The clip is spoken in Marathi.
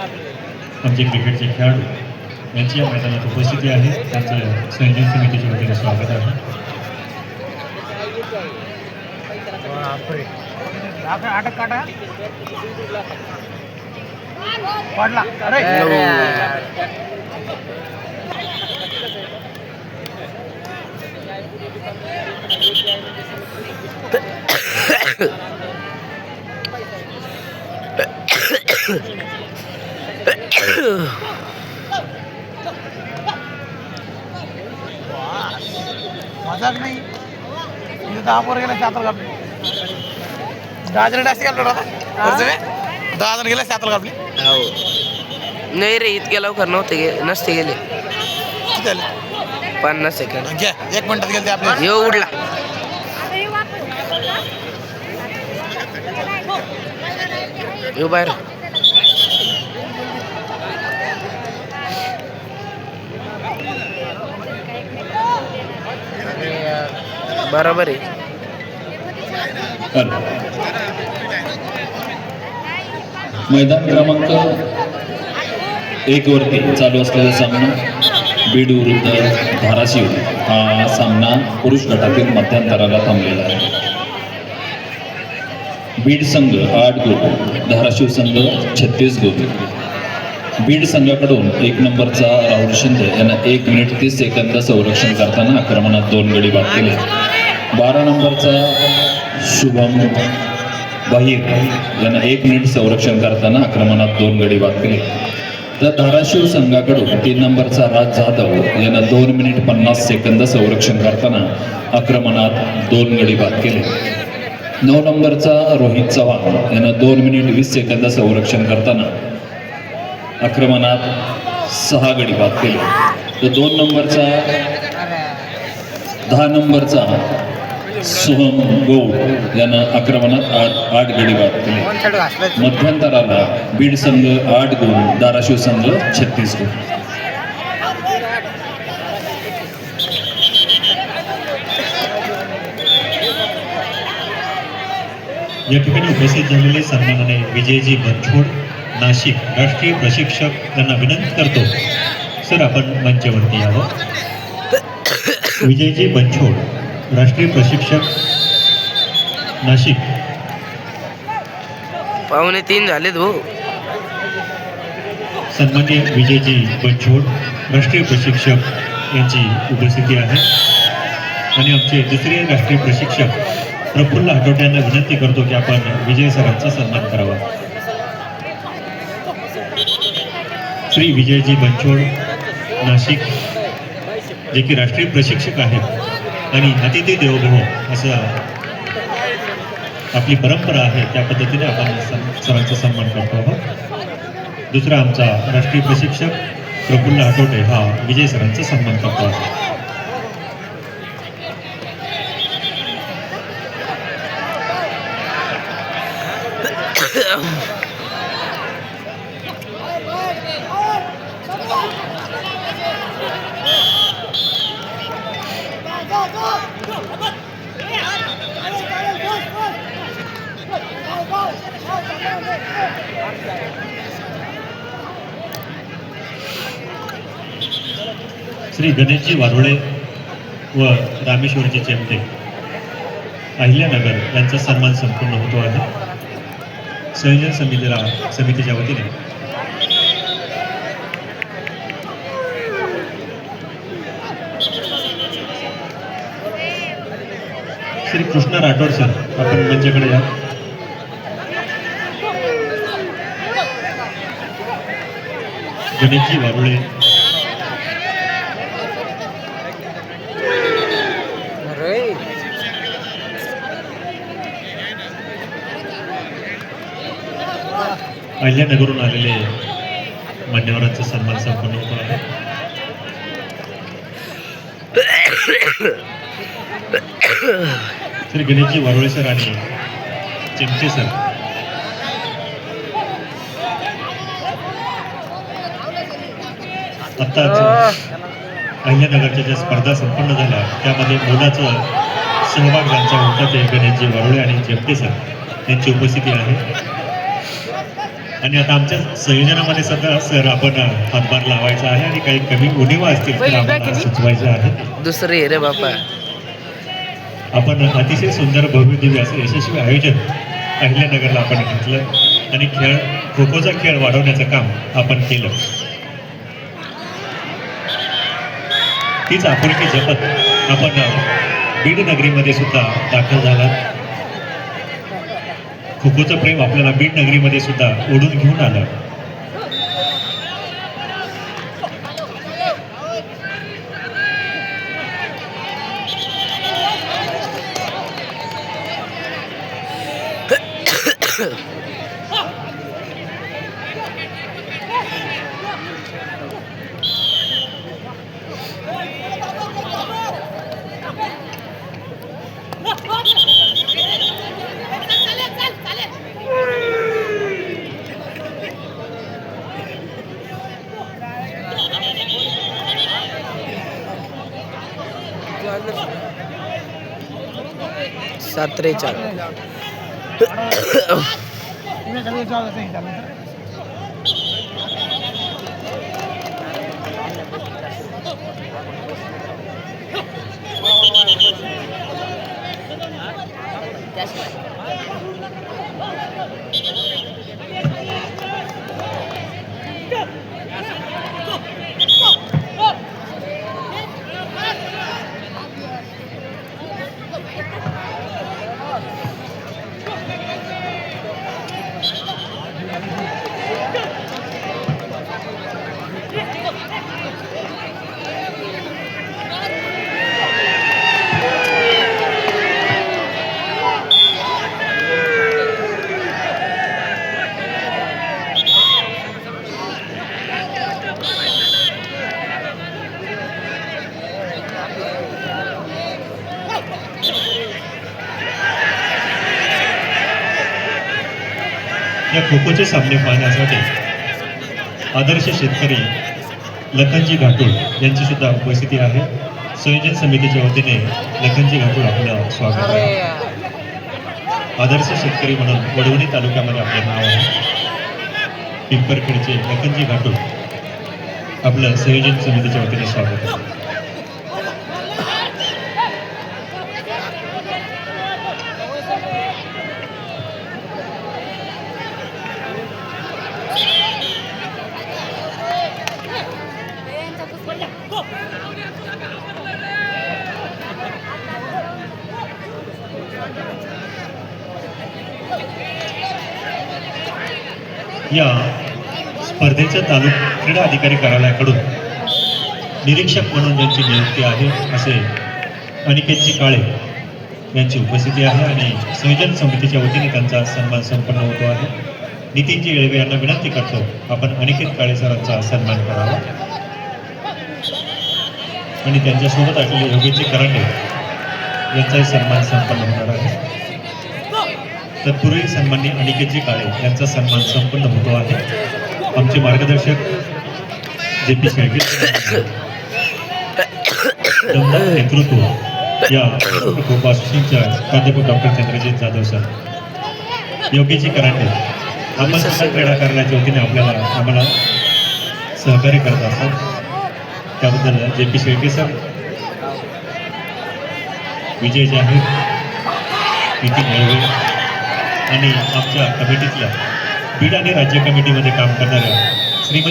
आमचे क्रिकेटचे खेळाडू यांची या मैदानात उपस्थिती आहे. त्यांचं संयोजन समितीच्या वतीने स्वागत आहे. अटक काटा पडला. अरे मजाक नाही. 10 पोरं गेला 7 कापली. 10 जण जास्त कापले होता. 10 जण गेले 7 कापली. हो नाही रे, इतक्या लवकर नव्हते नसते गेले. किती झाले? 50 सेकंड. घ्या 1 मिनिटात गेले ते आपले. यो उडला. यो बाहेर. बरोबर आहे. मैदान क्रमांक 1 वरती चालू असलेला सामना बीड विरुद्ध धाराशिव हा सामना पुरुष गटातील मध्यांतराला थांबलेला आहे. बीड संघ 8 गुण, धाराशिव संघ 36 गुण. बीड संघाकडून 1 नंबरचा राहुल शिंदे यांना 1 मिनिट 30 सेकंद संरक्षण करताना आक्रमणात 2 गडी बाद केले. 12 नंबरचा शुभम बाहिर यांना 1 मिनिट संरक्षण करताना आक्रमणात 2 गडी बाद केले. तर धाराशिव संघाकडून 3 नंबरचा राज जाधव यांना 2 मिनिट 50 सेकंद संरक्षण करताना आक्रमणात 2 गडी बाद केले. 9 नंबरचा रोहित चव्हाण यांना 2 मिनिट 20 सेकंद संरक्षण करताना आक्रमणात 6 गडी बाद केले. तर 2 नंबरचा 10 नंबरचा सोहम गौड यांना आक्रमणात 8 गडी बाद केले. मध्यंतराला बीड संघ 8 गुण, धाराशिव संघ 36 गुण. या ठिकाणी उपस्थित झालेले सन्माननीय विजयजी बनछोड नाशिक राष्ट्रीय प्रशिक्षक यांना विनंती करतो, सर आपण मंचावरती यावं. विजयजी बनछोड राष्ट्रीय प्रशिक्षक नाशिक. 2:45 झालेत भाऊ. सन्माननीय विजयजी बनछोड राष्ट्रीय प्रशिक्षक यांची उपस्थिती आहे. आणि आमचे दुसरे राष्ट्रीय प्रशिक्षक प्रफुल्ल हटोटे यांना विनंती करतो की आपण विजय सरांचा सन्मान करावा. श्री विजयजी बनछोड नाशिक, जे की राष्ट्रीय प्रशिक्षक आहेत आणि अतिथी देवो भव असं आपली परंपरा आहे, त्या पद्धतीने आपण सरांचा सन्मान करतो आहोत. दुसरा आमचा राष्ट्रीय प्रशिक्षक प्रफुल्ल हटोटे हा विजय सरांचा सन्मान करतो आहे. श्री गणेशजी वारुळे व रामेश्वरजी चेमटे अहिल्यानगर यांचा सन्मान संपूर्ण होतो आहे. संयोजन समितीच्या वतीने श्री कृष्णा राठोड सर आपण मंचाकडे या. गणेशजी वारुळे, अहिल्यानगरहून आलेले मान्यवरांचा सन्मान संपन्न होतो आहे. श्री गणेशजी वारुळे सर आणि चिमटे सर आत्ताच अहिल्यानगरच्या ज्या स्पर्धा संपन्न झाल्या त्यामध्ये मोलाचा सहभाग ज्यांचा होता ते गणेशजी वारुळे आणि चिमटे सर यांची उपस्थिती आहे. आणि आता आमच्या संयोजनामध्ये सुद्धा सर आपण हातभार लावायचा आहे आणि काही कमी उणिवा असतील तर आम्हाला सुचवायचे आहे. दुसरी आहे रे बापा. आपण अतिशय सुंदर भव्य दिव्य असं यशस्वी आयोजन अहिल्यानगरला आपण घेतलं आणि खो खोचा खेळ वाढवण्याचं काम आपण केलं. तीच आपुलकी जपत आपण बीड नगरीमध्ये सुद्धा दाखल झालात. खो खोचं प्रेम आपल्याला बीड नगरीमध्ये सुद्धा ओढून घेऊन आलं. सात रे चार. या खो खोचे सामने पाहण्यासाठी आदर्श शेतकरी लखनजी घाटोळ यांची सुद्धा उपस्थिती आहे. संयोजन समितीच्या वतीने लखनजी घाटोळ आपलं स्वागत आहे. आदर्श शेतकरी म्हणून वडवणी तालुक्यामध्ये आपले नाव आहे. पिंपरखेडचे लखनजी घाटोळ आपलं संयोजन समितीच्या वतीने स्वागत आहे. या स्पर्धेच्या क्रीडा अधिकारी कार्यालयाकडून निरीक्षक म्हणून ज्यांची नियुक्ती आहे असे अनिकेतजी काळे यांची उपस्थिती आहे आणि संयोजन समितीच्या वतीने त्यांचा सन्मान संपन्न होतो आहे. नितीनजी येळवे यांना विनंती करतो आपण अनिकेत काळे सरांचा सन्मान करावा आणि त्यांच्यासोबत असलेले योगेशजी कराटे यांचाही सन्मान संपन्न होणार आहे. तत्पूर्वी सन्माननीय अनिकेतजी काळे यांचा सन्मान संपन्न होतो आहे. आमचे मार्गदर्शक JP शेळके नेतृत्व या गोपासच्या प्राध्यापक doctor Chandrajit Jadhav sir, योगीजी karate आपण सुद्धा क्रीडा कार्यालयाच्या वतीने आम्हाला सहकार्य करत असतात. त्याबद्दल JP शेळके सर, विजय जाहीर, नितीन येळवे आणि आमच्या कमिटीतल्या बीड आणि राज्य कमिटीमध्ये काम करणाऱ्या श्रीमती